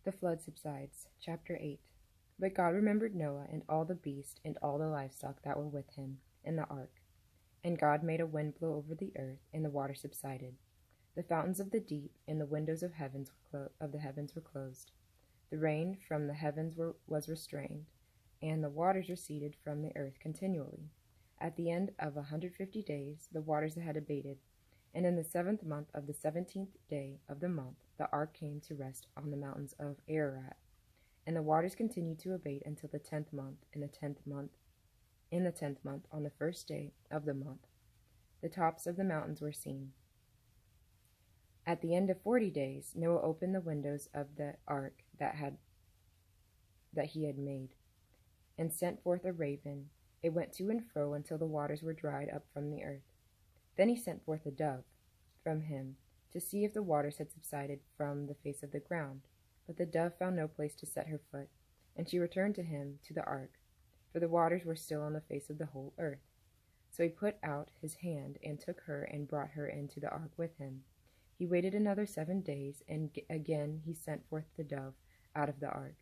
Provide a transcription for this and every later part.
The flood subsides. Chapter 8. But God remembered Noah and all the beasts and all the livestock that were with him in the ark. And God made a wind blow over the earth, and the water subsided. The fountains of the deep and the windows of the heavens were closed. The rain from the heavens was restrained, and the waters receded from the earth continually. At the end of 150 days the waters had abated, and in the 7th month of the 17th day of the month the ark came to rest on the mountains of Ararat. And the waters continued to abate until the 10th month. In the 10th month, on the 1st day of the month, the tops of the mountains were seen. At the end of 40 days, Noah opened the windows of the ark that he had made, and sent forth a raven. It went to and fro until the waters were dried up from the earth. Then he sent forth a dove from him to see if the waters had subsided from the face of the ground. But the dove found no place to set her foot, and she returned to him to the ark, for the waters were still on the face of the whole earth. So he put out his hand and took her and brought her into the ark with him. He waited another 7 days, and again he sent forth the dove out of the ark.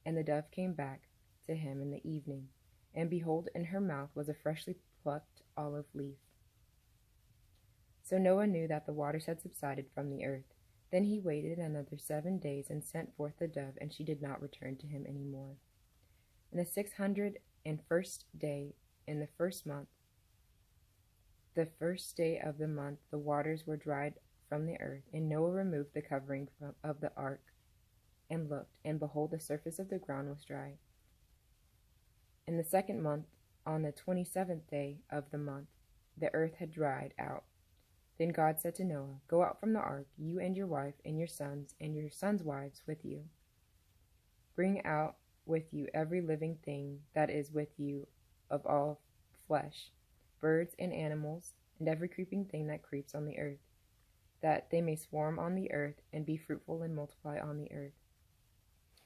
And the dove came back to him in the evening, and behold, in her mouth was a freshly plucked olive leaf. So Noah knew that the waters had subsided from the earth. Then he waited another 7 days and sent forth the dove, and she did not return to him any more. In the 601st day, in the 1st month, the 1st day of the month, the waters were dried from the earth, and Noah removed the covering of the ark, and looked, and behold, the surface of the ground was dry. In the 2nd month, on the 27th day of the month, the earth had dried out. Then God said to Noah, Go out from the ark, you and your wife, and your sons' wives with you. Bring out with you every living thing that is with you of all flesh, birds and animals, and every creeping thing that creeps on the earth, that they may swarm on the earth, and be fruitful and multiply on the earth.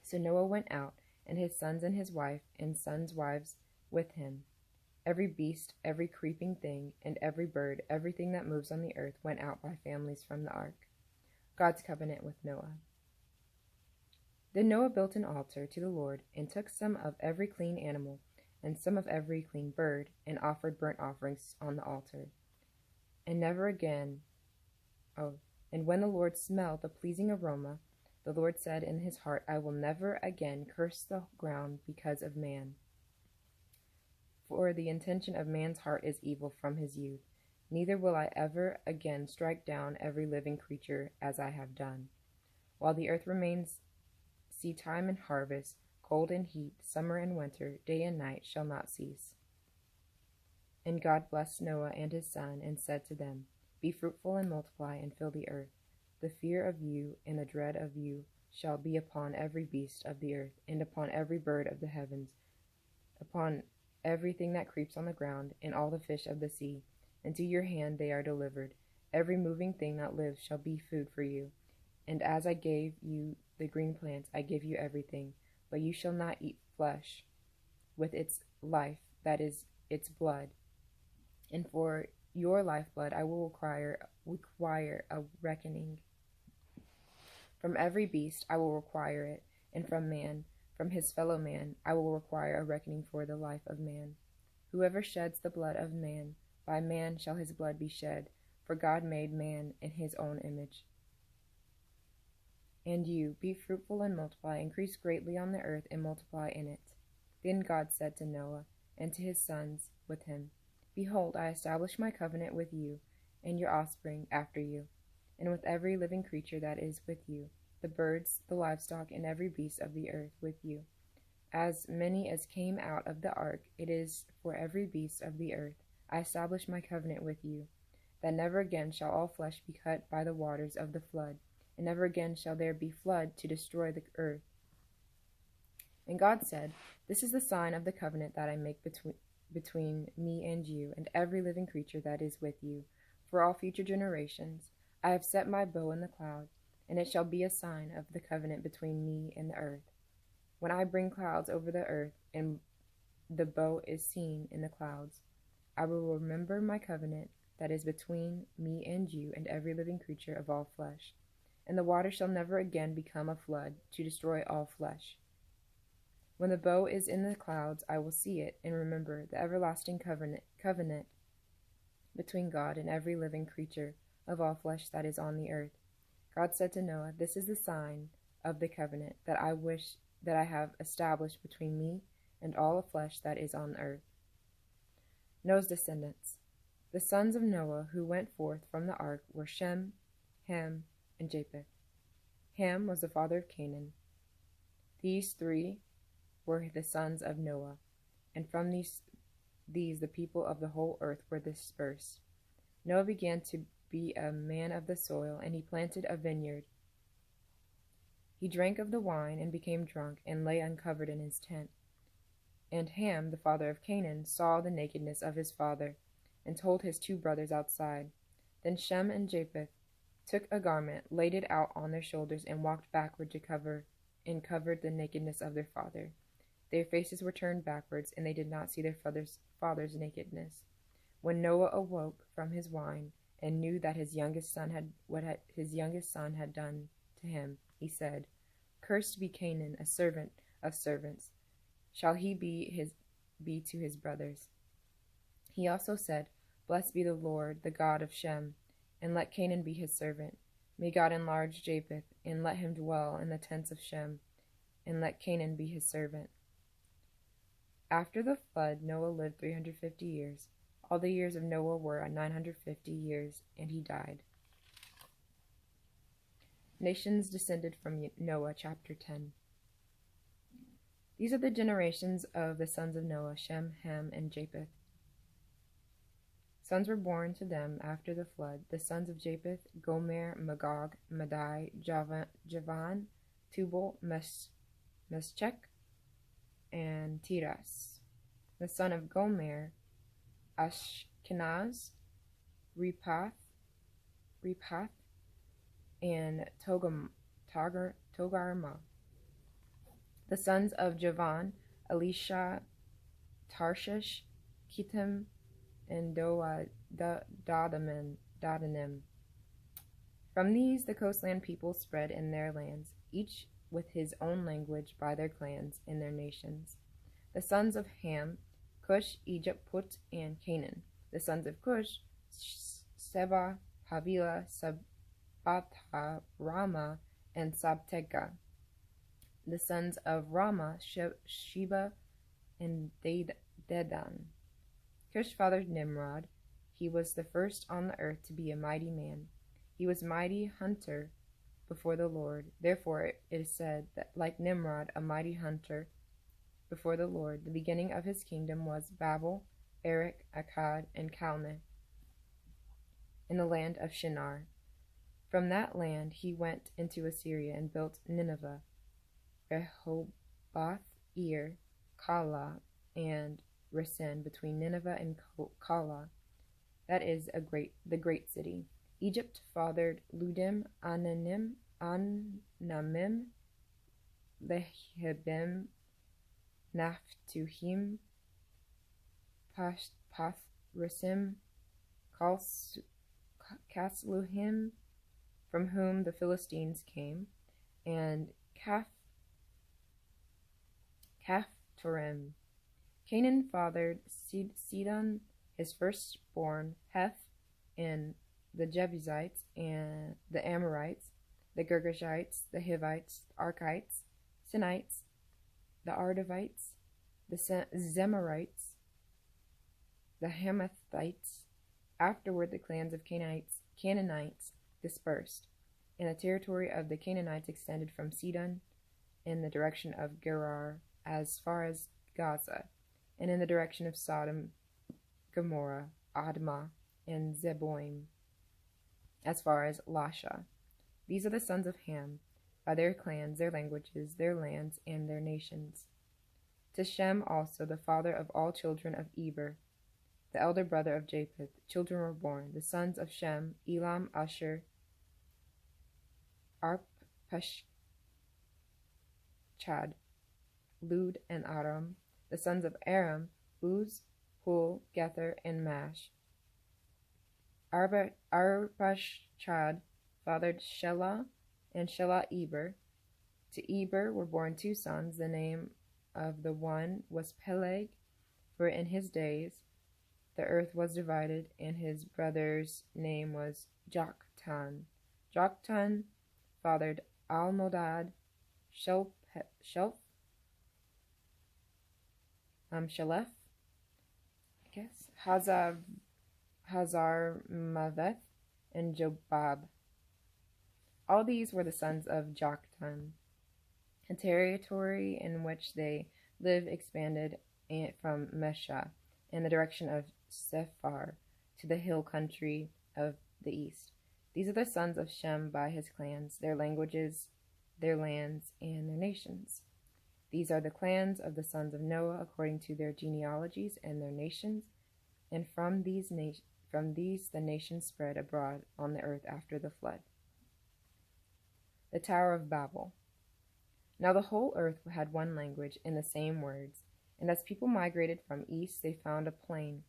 So Noah went out, and his sons and his wife, and sons' wives with him. Every beast, every creeping thing, and every bird, everything that moves on the earth went out by families from the ark. God's covenant with Noah. Then Noah built an altar to the Lord, and took some of every clean animal, and some of every clean bird, and offered burnt offerings on the altar. And when the Lord smelled the pleasing aroma, the Lord said in his heart, I will never again curse the ground because of man. For the intention of man's heart is evil from his youth. Neither will I ever again strike down every living creature as I have done. While the earth remains, seed time and harvest, cold and heat, summer and winter, day and night shall not cease. And God blessed Noah and his son, and said to them, Be fruitful and multiply, and fill the earth. The fear of you and the dread of you shall be upon every beast of the earth, and upon every bird of the heavens, upon everything that creeps on the ground, and all the fish of the sea. Into your hand they are delivered. Every moving thing that lives shall be food for you. And as I gave you the green plants, I give you everything. But you shall not eat flesh with its life, that is, its blood. And for your lifeblood I will require a reckoning. From every beast I will require it, and from man, from his fellow man, I will require a reckoning for the life of man. Whoever sheds the blood of man, by man shall his blood be shed, for God made man in his own image. And you, be fruitful and multiply, increase greatly on the earth, and multiply in it. Then God said to Noah, and to his sons with him, Behold, I establish my covenant with you, and your offspring after you, and with every living creature that is with you, the birds, the livestock, and every beast of the earth with you. As many as came out of the ark, it is for every beast of the earth. I establish my covenant with you, that never again shall all flesh be cut by the waters of the flood, and never again shall there be flood to destroy the earth. And God said, This is the sign of the covenant that I make between me and you, and every living creature that is with you, for all future generations. I have set my bow in the cloud, and it shall be a sign of the covenant between me and the earth. When I bring clouds over the earth, and the bow is seen in the clouds, I will remember my covenant that is between me and you and every living creature of all flesh. and the water shall never again become a flood to destroy all flesh. When the bow is in the clouds, I will see it and remember the everlasting covenant between God and every living creature of all flesh that is on the earth. God said to Noah, "This is the sign of the covenant that I have established between me and all flesh that is on earth." Noah's descendants. The sons of Noah who went forth from the ark were Shem, Ham, and Japheth. Ham was the father of Canaan. These three were the sons of Noah, and from these the people of the whole earth were dispersed. Noah began to be a man of the soil, and he planted a vineyard. He drank of the wine and became drunk, and lay uncovered in his tent. And Ham, the father of Canaan, saw the nakedness of his father, and told his two brothers outside. Then Shem and Japheth took a garment, laid it out on their shoulders, and walked backward and covered the nakedness of their father. Their faces were turned backwards, and they did not see their father's nakedness. When Noah awoke from his wine, and knew that his youngest son had done to him, he said, "Cursed be Canaan, a servant of servants. Shall he be to his brothers?" He also said, "Blessed be the Lord, the God of Shem, and let Canaan be his servant. May God enlarge Japheth, and let him dwell in the tents of Shem, and let Canaan be his servant." After the flood, Noah lived 350 years. All the years of Noah were 950 years, and he died. Nations descended from Noah, chapter 10. These are the generations of the sons of Noah, Shem, Ham, and Japheth. Sons were born to them after the flood. The sons of Japheth: Gomer, Magog, Madai, Javan, Tubal, Meshech, and Tiras. The son of Gomer: Ashkenaz, Repath, and Togarmah. The sons of Javan: Elisha, Tarshish, Kittim, and Dodanim. From these the coastland people spread in their lands, each with his own language by their clans and their nations. The sons of Ham: Cush, Egypt, Put, and Canaan. The sons of Cush: Seba, Havilah, Sabtha, Rama, and Sabteka. The sons of Rama: Sheba and Dedan. Cush fathered Nimrod. He was the first on the earth to be a mighty man. He was mighty hunter before the Lord. Therefore it is said that, like Nimrod, a mighty hunter before the Lord, the beginning of his kingdom was Babel, Erech, Akkad, and Calneh, in the land of Shinar. From that land he went into Assyria and built Nineveh, Rehoboth, Ir, Calah, and Resen, between Nineveh and Calah, that is the great city. Egypt fathered Ludim, Anamim, Lehebim, Naphtuhim, Pathrusim, Casluhim, from whom the Philistines came, and Caphtorim. Canaan fathered Sidon, his firstborn, Heth, and the Jebusites, and the Amorites, the Girgashites, the Hivites, the Arkites, Sinites, the Ardavites, the Zemarites, the Hamathites. Afterward the clans of Canaanites dispersed, and the territory of the Canaanites extended from Sidon in the direction of Gerar as far as Gaza, and in the direction of Sodom, Gomorrah, Admah, and Zeboim, as far as Lasha. These are the sons of Ham, by their clans, their languages, their lands, and their nations. To Shem also, the father of all children of Eber, the elder brother of Japheth, children were born. The sons of Shem: Elam, Asher, Arpachshad, Lud, and Aram. The sons of Aram: Uz, Hul, Gether, and Mash. Arpachshad fathered Shelah, and Shelah Eber. To Eber were born 2 sons. The name of the one was Peleg, for in his days the earth was divided, and his brother's name was Joktan. Joktan fathered Almodad, Shelef, I guess, Hazarmaveth, and Jobab. All these were the sons of Joktan. The territory in which they lived expanded from Mesha in the direction of Sephar to the hill country of the east. These are the sons of Shem by his clans, their languages, their lands, and their nations. These are the clans of the sons of Noah according to their genealogies and their nations, and from these the nations spread abroad on the earth after the flood. The Tower of Babel. Now the whole earth had one language and the same words, and as people migrated from east, they found a plain,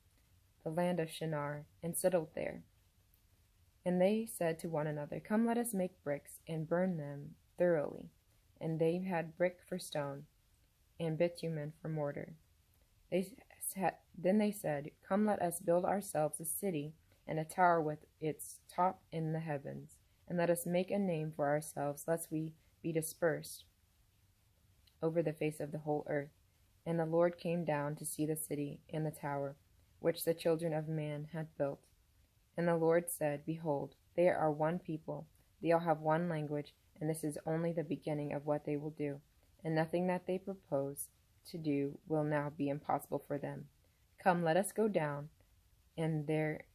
the land of Shinar, and settled there. And they said to one another, "Come, let us make bricks and burn them thoroughly." And they had brick for stone, and bitumen for mortar. Then they said, "Come, let us build ourselves a city and a tower with its top in the heavens, and let us make a name for ourselves, lest we be dispersed over the face of the whole earth." And the Lord came down to see the city and the tower, which the children of man had built. And the Lord said, "Behold, they are one people, they all have one language, and this is only the beginning of what they will do, and nothing that they propose to do will now be impossible for them. Come, let us go down, and there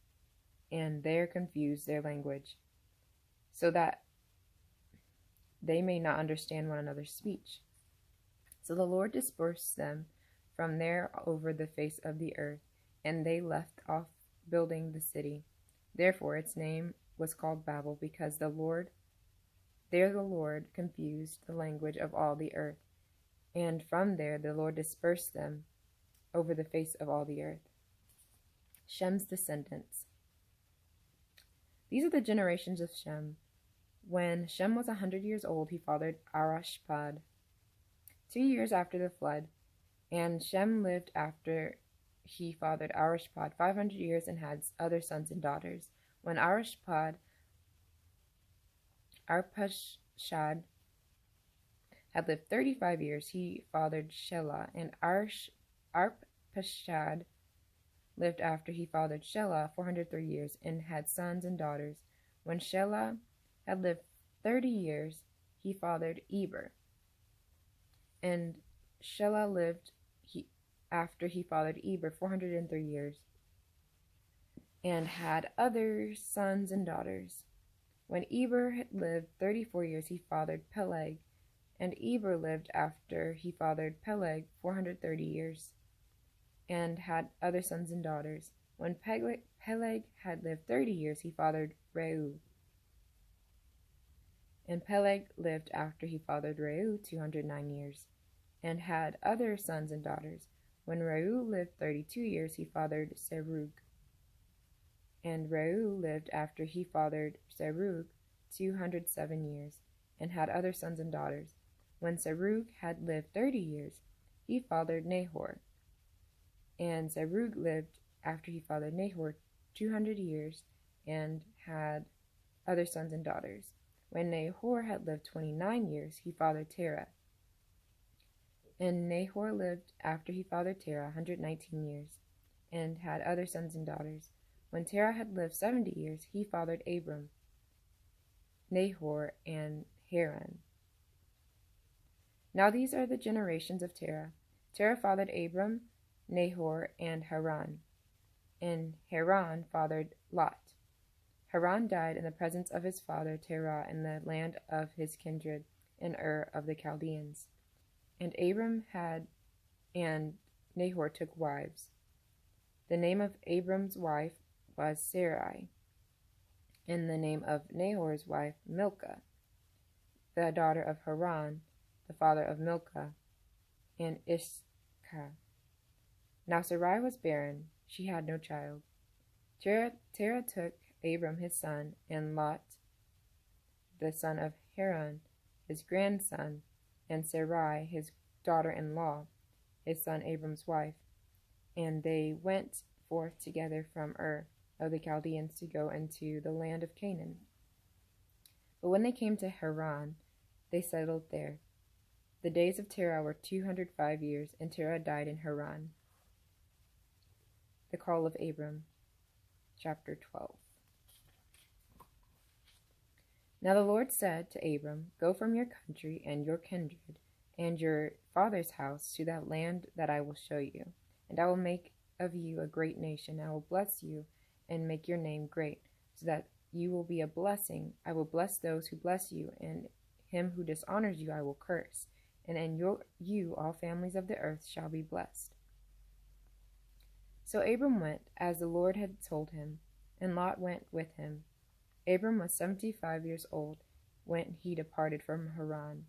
confuse their language, so that they may not understand one another's speech." So the Lord dispersed them from there over the face of the earth, and they left off building the city. Therefore its name was called Babel, because the Lord confused the language of all the earth. And from there the Lord dispersed them over the face of all the earth. Shem's descendants. These are the generations of Shem. When Shem was 100 years old, he fathered Arishpad 2 years after the flood. And Shem lived after he fathered Arishpad 500 years and had other sons and daughters. When Arpachshad had lived 35 years, he fathered Shelah, and Arpachshad lived after he fathered Shelah 403 years and had sons and daughters. When Shelah had lived 30 years, he fathered Eber. And Shelah lived after he fathered Eber 403 years and had other sons and daughters. When Eber had lived 34 years, he fathered Peleg, and Eber lived after he fathered Peleg 430 years and had other sons and daughters. When Peleg had lived 30 years, he fathered Reu. And Peleg lived after he fathered Reu 209 years and had other sons and daughters. When Reu lived 32 years, he fathered Serug. And Reu lived after he fathered Serug 207 years and had other sons and daughters. When Serug had lived 30 years, he fathered Nahor. And Serug lived after he fathered Nahor 200 years and had other sons and daughters. When Nahor had lived 29 years, he fathered Terah. And Nahor lived after he fathered Terah 119 years and had other sons and daughters. When Terah had lived 70 years, he fathered Abram, Nahor, and Haran. Now these are the generations of Terah. Terah fathered Abram, Nahor, and Haran. And Haran fathered Lot. Haran died in the presence of his father Terah in the land of his kindred, in Ur of the Chaldeans. And Abram and Nahor took wives. The name of Abram's wife was Sarai, and the name of Nahor's wife Milcah, the daughter of Haran, the father of Milcah, and Iscah. Now Sarai was barren, she had no child. Terah took Abram his son, and Lot the son of Haran, his grandson, and Sarai, his daughter-in-law, his son Abram's wife. And they went forth together from Ur of the Chaldeans to go into the land of Canaan. But when they came to Haran, they settled there. The days of Terah were 205 years, and Terah died in Haran. The call of Abram, chapter 12. Now the Lord said to Abram, Go from your country and your kindred and your father's house to that land that I will show you, and I will make of you a great nation. I will bless you and make your name great, so that you will be a blessing. I will bless those who bless you, and him who dishonors you I will curse, and in you all families of the earth shall be blessed. So Abram went, as the Lord had told him, and Lot went with him. Abram was 75 years old when he departed from Haran.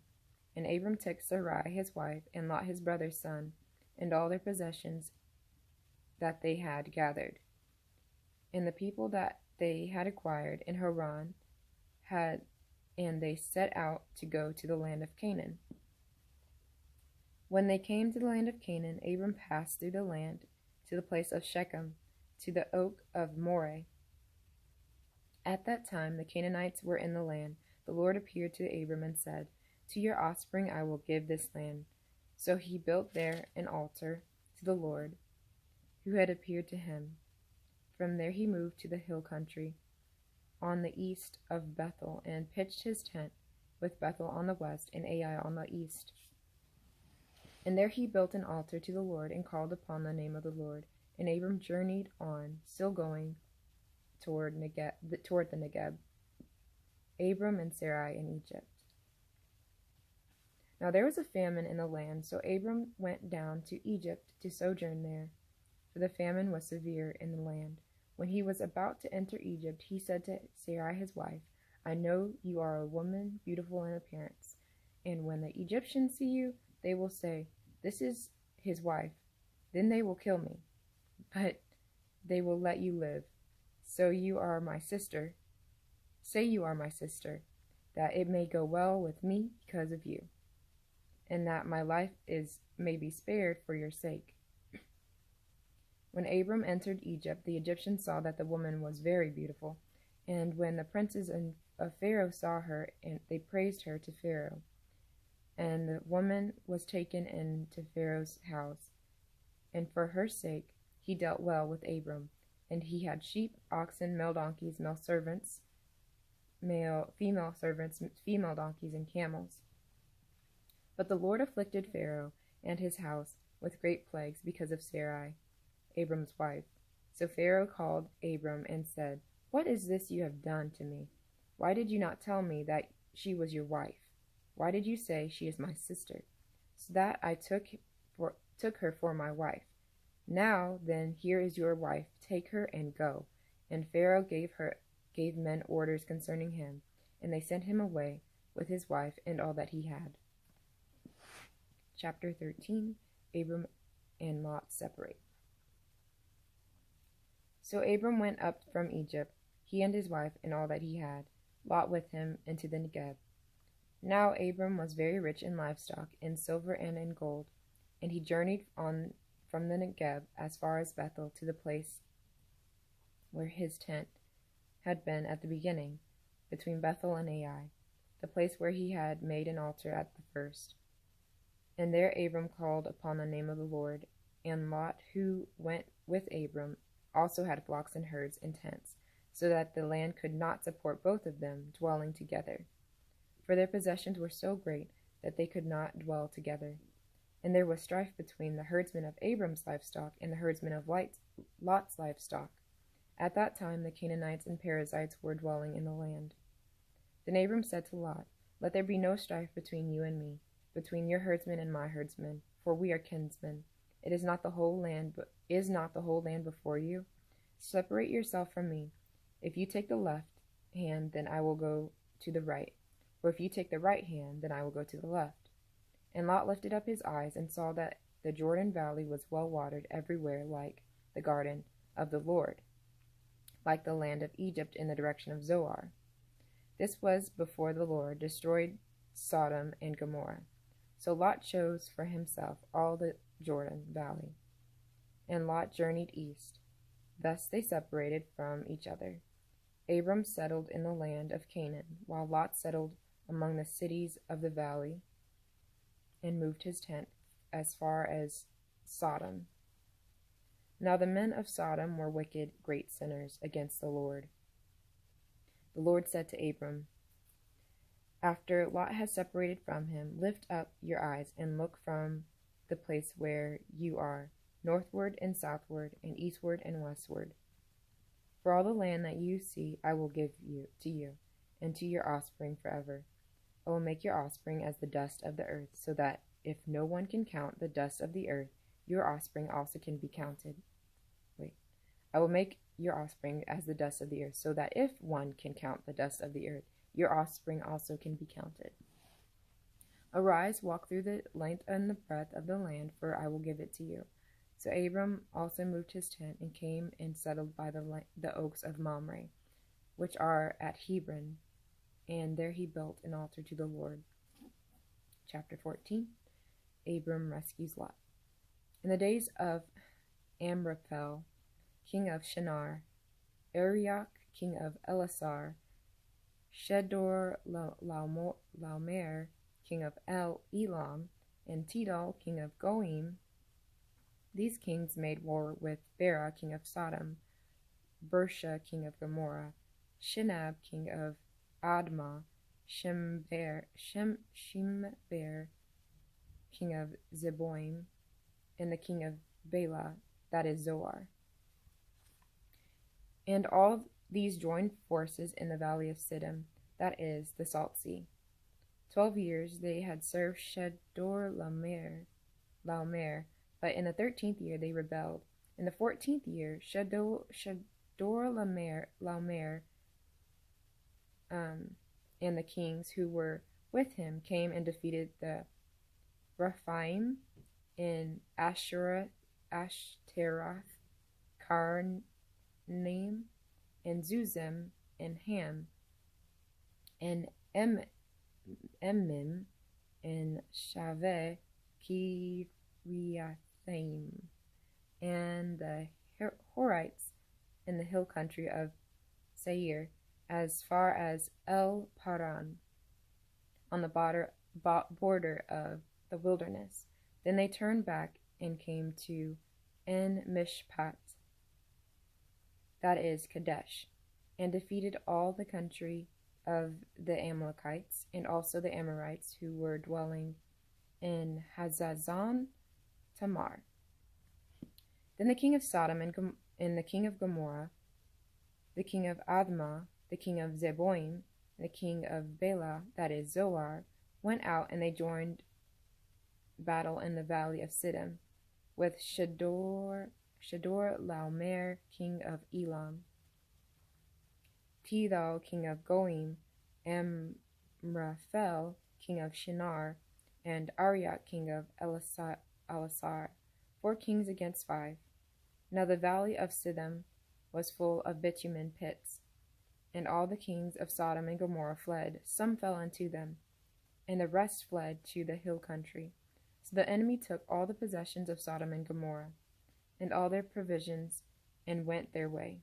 And Abram took Sarai his wife, and Lot his brother's son, and all their possessions that they had gathered, and the people that they had acquired in Haran, and they set out to go to the land of Canaan. When they came to the land of Canaan, Abram passed through the land to the place of Shechem, to the oak of Moreh. At that time the Canaanites were in the land. The Lord appeared to Abram and said, To your offspring I will give this land. So he built there an altar to the Lord, who had appeared to him. From there he moved to the hill country, on the east of Bethel, and pitched his tent, with Bethel on the west and Ai on the east. And there he built an altar to the Lord, and called upon the name of the Lord. And Abram journeyed on, still going toward the Negeb. Abram and Sarai in Egypt. Now there was a famine in the land, so Abram went down to Egypt to sojourn there, for the famine was severe in the land. When he was about to enter Egypt, he said to Sarai his wife, I know you are a woman beautiful in appearance, and when the Egyptians see you, they will say, This is his wife. Then they will kill me, but they will let you live. So you are my sister. Say you are my sister, that it may go well with me because of you, and that my life may be spared for your sake. When Abram entered Egypt, the Egyptians saw that the woman was very beautiful, and when the princes of Pharaoh saw her, they praised her to Pharaoh. And the woman was taken into Pharaoh's house, and for her sake he dealt well with Abram. And he had sheep, oxen, male donkeys, female servants, female donkeys, and camels. But the Lord afflicted Pharaoh and his house with great plagues because of Sarai, Abram's wife. So Pharaoh called Abram and said, What is this you have done to me? Why did you not tell me that she was your wife? Why did you say she is my sister? So that I took her for my wife. Now then, here is your wife. Take her and go. And Pharaoh gave men orders concerning him, and they sent him away with his wife and all that he had. Chapter 13. Abram and Lot separate. So Abram went up from Egypt, he and his wife and all that he had, Lot with him, into the Negeb. Now Abram was very rich in livestock, in silver and in gold, and he journeyed on from the Negeb as far as Bethel, to the place where his tent had been at the beginning, between Bethel and Ai, the place where he had made an altar at the first. And there Abram called upon the name of the Lord. And Lot, who went with Abram, also had flocks and herds and tents, so that the land could not support both of them dwelling together. For their possessions were so great that they could not dwell together. And there was strife between the herdsmen of Abram's livestock and the herdsmen of Lot's livestock. At that time the Canaanites and Perizzites were dwelling in the land. Then Abram said to Lot, Let there be no strife between you and me, between your herdsmen and my herdsmen, for we are kinsmen. Is not the whole land before you? Separate yourself from me. If you take the left hand, then I will go to the right, or if you take the right hand, then I will go to the left. And Lot lifted up his eyes and saw that the Jordan valley was well watered everywhere, like the garden of the Lord, like the land of Egypt in the direction of Zoar. This was before the Lord destroyed Sodom and Gomorrah. So Lot chose for himself all the Jordan valley, and Lot journeyed east. Thus they separated from each other. Abram settled in the land of Canaan, while Lot settled among the cities of the valley and moved his tent as far as Sodom. Now the men of Sodom were wicked, great sinners against the Lord. The Lord said to Abram, after Lot has separated from him, lift up your eyes and look from the place where you are, northward and southward, and eastward and westward. For all the land that you see I will give to you, and to your offspring forever. I will make your offspring as the dust of the earth, so that if no one can count the dust of the earth, your offspring also can be counted. I will make your offspring as the dust of the earth, so that if one can count the dust of the earth, your offspring also can be counted. Arise, walk through the length and the breadth of the land, for I will give it to you. So Abram also moved his tent and came and settled by the oaks of Mamre, which are at Hebron, and there he built an altar to the Lord. Chapter 14. Abram rescues Lot. In the days of Amraphel, king of Shinar, Arioch, king of Elasar, Shedor Laomer, king of Elam, and Tidal, king of Goim. These kings made war with Bera, king of Sodom, Bersha, king of Gomorrah, Shinab, king of Admah, Shember, king of Zeboim, and the king of Bela, that is Zoar. And all these joined forces in the valley of Siddim, that is, the Salt Sea. 12 years they had served Shedor-Laomer, but in the 13th year they rebelled. In the 14th year, Shedor-Laomer and the kings who were with him came and defeated the Rephaim in Ashtaroth, Karnaim, and Zuzim, and Ham, and Emim, and Shaveh, Kiriathaim, and the Horites in the hill country of Seir, as far as El Paran, on the border of the wilderness. Then they turned back and came to En Mishpat, that is, Kadesh, and defeated all the country of the Amalekites, and also the Amorites who were dwelling in Hazazon Tamar. Then the king of Sodom and the king of Gomorrah, the king of Admah, the king of Zeboim, and the king of Bela, that is, Zoar, went out, and they joined battle in the valley of Siddim with Shedor-Laomer, king of Elam, Tidal, king of Goim, Amraphel, king of Shinar, and Arioch, king of Elasar, 4 kings against 5. Now the valley of Siddim was full of bitumen pits, and all the kings of Sodom and Gomorrah fled. Some fell into them, and the rest fled to the hill country. So the enemy took all the possessions of Sodom and Gomorrah, and all their provisions, and went their way.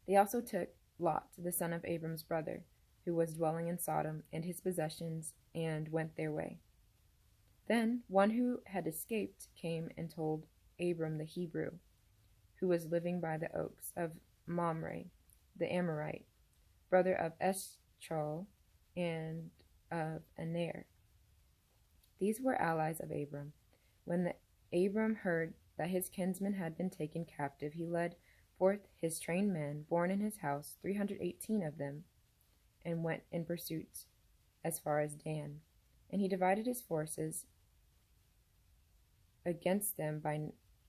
They also took Lot, the son of Abram's brother, who was dwelling in Sodom, and his possessions, and went their way. Then one who had escaped came and told Abram the Hebrew, who was living by the oaks, of Mamre, the Amorite, brother of Eshcol and of Aner. These were allies of Abram. When Abram heard that his kinsmen had been taken captive, he led forth his trained men, born in his house, 318 of them, and went in pursuit as far as Dan. And he divided his forces against them by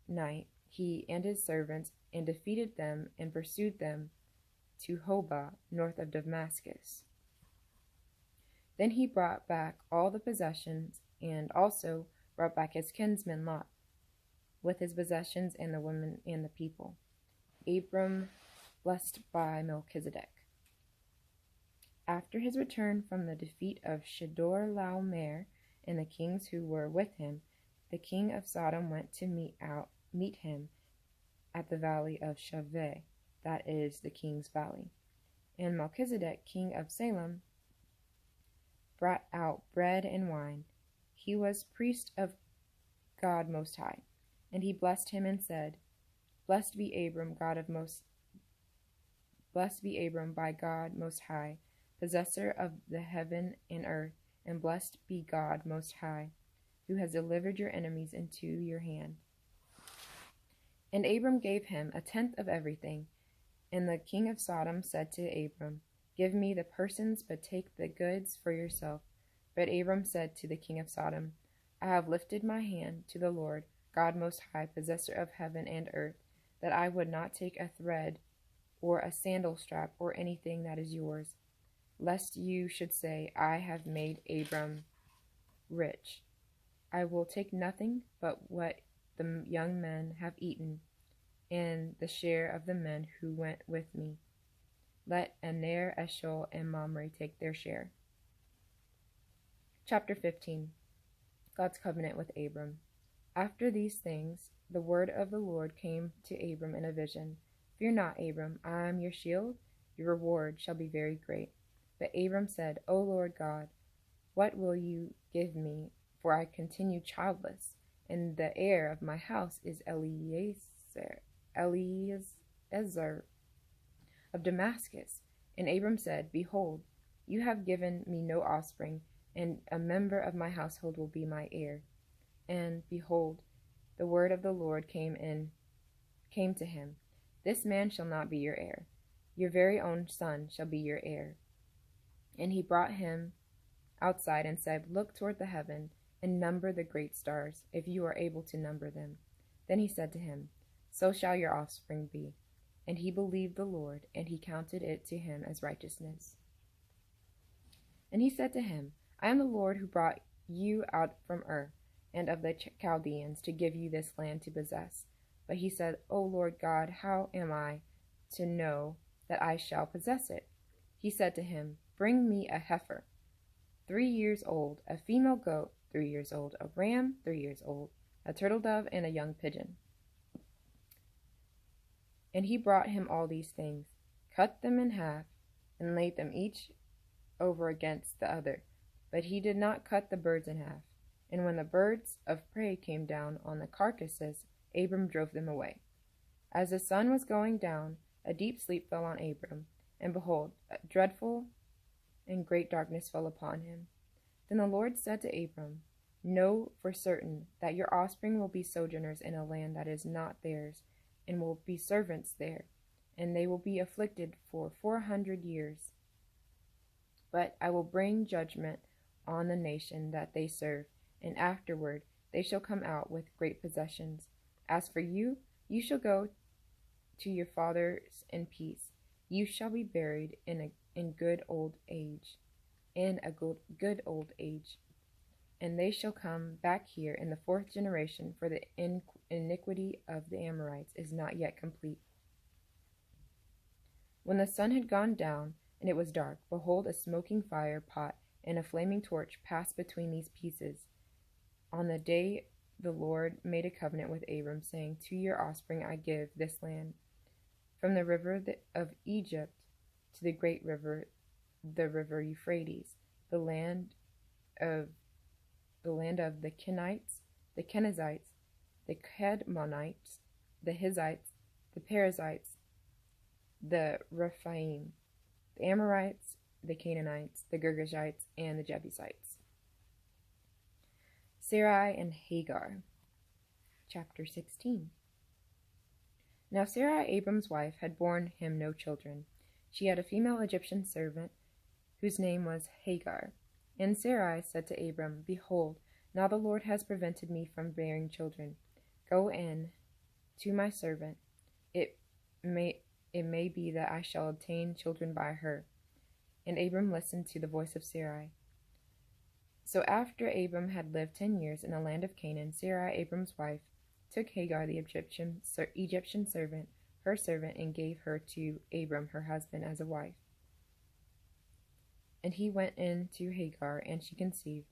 night, he and his servants, and defeated them and pursued them to Hobah, north of Damascus. Then he brought back all the possessions, and also brought back his kinsman Lot, with his possessions and the women and the people. Abram blessed by Melchizedek. After his return from the defeat of Chedorlaomer and the kings who were with him, the king of Sodom went to meet him at the valley of Shaveh, that is, the king's valley. And Melchizedek, king of Salem, brought out bread and wine. He was priest of God Most High. And he blessed him and said, Blessed be Abram by God Most High, possessor of the heaven and earth, and blessed be God Most High, who has delivered your enemies into your hand. And Abram gave him a tenth of everything. And the king of Sodom said to Abram, Give me the persons, but take the goods for yourself. But Abram said to the king of Sodom, I have lifted my hand to the Lord, God Most High, possessor of heaven and earth, that I would not take a thread or a sandal strap or anything that is yours, lest you should say, I have made Abram rich. I will take nothing but what the young men have eaten, and the share of the men who went with me. Let Aner, Eshcol, and Mamre take their share. Chapter 15. God's covenant with Abram. After these things, the word of the Lord came to Abram in a vision. Fear not, Abram, I am your shield. Your reward shall be very great. But Abram said, O Lord God, what will you give me? For I continue childless, and the heir of my house is Eliezer of Damascus. And Abram said, Behold, you have given me no offspring, and a member of my household will be my heir. And behold, the word of the Lord came to him. This man shall not be your heir. Your very own son shall be your heir. And he brought him outside and said, Look toward the heaven and number the great stars, if you are able to number them. Then he said to him, So shall your offspring be. And he believed the Lord, and he counted it to him as righteousness. And he said to him, I am the Lord who brought you out from Ur and of the Chaldeans to give you this land to possess. But he said, O Lord God, how am I to know that I shall possess it? He said to him, Bring me a heifer, 3 years old, a female goat, 3 years old, a ram, 3 years old, a turtle dove, and a young pigeon. And he brought him all these things, cut them in half, and laid them each over against the other. But he did not cut the birds in half. And when the birds of prey came down on the carcasses, Abram drove them away. As the sun was going down, a deep sleep fell on Abram, and behold, a dreadful and great darkness fell upon him. Then the Lord said to Abram, Know for certain that your offspring will be sojourners in a land that is not theirs, and will be servants there, and they will be afflicted for 400 years. But I will bring judgment on the nation that they serve, and afterward they shall come out with great possessions. As for you, you shall go to your fathers in peace. You shall be buried in good old age, and they shall come back here in the 4th generation, for the iniquity of the Amorites is not yet complete. When the sun had gone down, and it was dark, behold, a smoking fire pot and a flaming torch passed between these pieces. On the day the Lord made a covenant with Abram, saying, To your offspring I give this land, from the river of Egypt to the great river, the river Euphrates, the land of the Kenites, the Kenizzites, the Kadmonites, the Hittites, the Perizzites, the Rephaim, the Amorites, the Canaanites, the Girgashites, and the Jebusites. Sarai and Hagar. Chapter 16. Now Sarai, Abram's wife, had borne him no children. She had a female Egyptian servant, whose name was Hagar. And Sarai said to Abram, Behold, now the Lord has prevented me from bearing children. Go in to my servant. It may be that I shall obtain children by her. And Abram listened to the voice of Sarai. So after Abram had lived 10 years in the land of Canaan, Sarai, Abram's wife, took Hagar the Egyptian servant, her servant, and gave her to Abram her husband as a wife. And he went in to Hagar, and she conceived.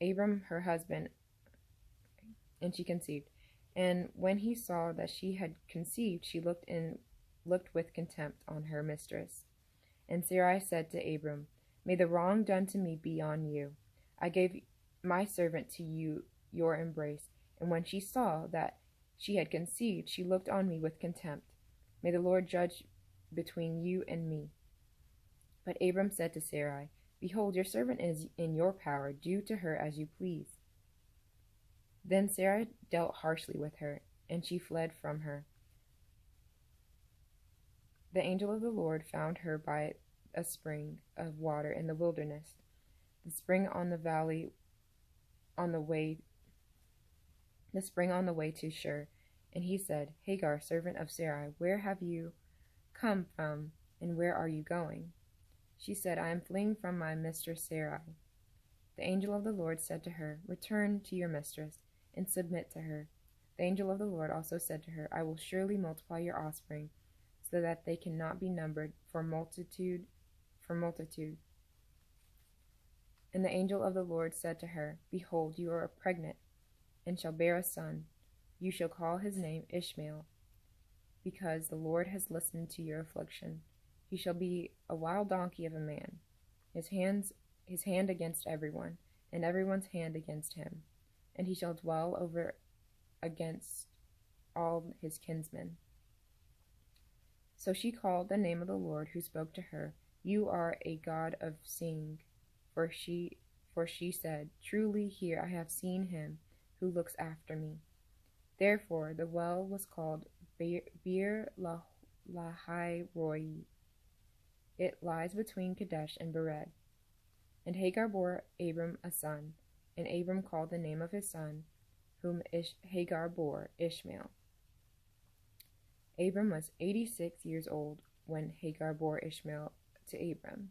Abram, her husband, and she conceived. And when he saw that she had conceived, she looked with contempt on her mistress. And Sarai said to Abram, May the wrong done to me be on you. I gave my servant to you, your embrace. And when she saw that she had conceived, she looked on me with contempt. May the Lord judge between you and me. But Abram said to Sarai, Behold, your servant is in your power. Do to her as you please. Then Sarai dealt harshly with her, and she fled from her. The angel of the Lord found her by a spring of water in the wilderness, the spring on the way to Shur. And he said, Hagar, servant of Sarai, where have you come from, and where are you going? She said, I am fleeing from my mistress Sarai. The angel of the Lord said to her, Return to your mistress, and submit to her. The angel of the Lord also said to her, I will surely multiply your offspring, so that they cannot be numbered for multitude. And the angel of the Lord said to her, Behold, you are pregnant, and shall bear a son. You shall call his name Ishmael, because the Lord has listened to your affliction. He shall be a wild donkey of a man, his hand against everyone, and everyone's hand against him. And he shall dwell over against all his kinsmen. So she called the name of the Lord who spoke to her, You are a God of seeing. For she said, Truly here I have seen him who looks after me. Therefore the well was called Beer Lahai Roi. It lies between Kadesh and Bered. And Hagar bore Abram a son, and Abram called the name of his son, whom Hagar bore, Ishmael. Abram was 86 years old when Hagar bore Ishmael to Abram.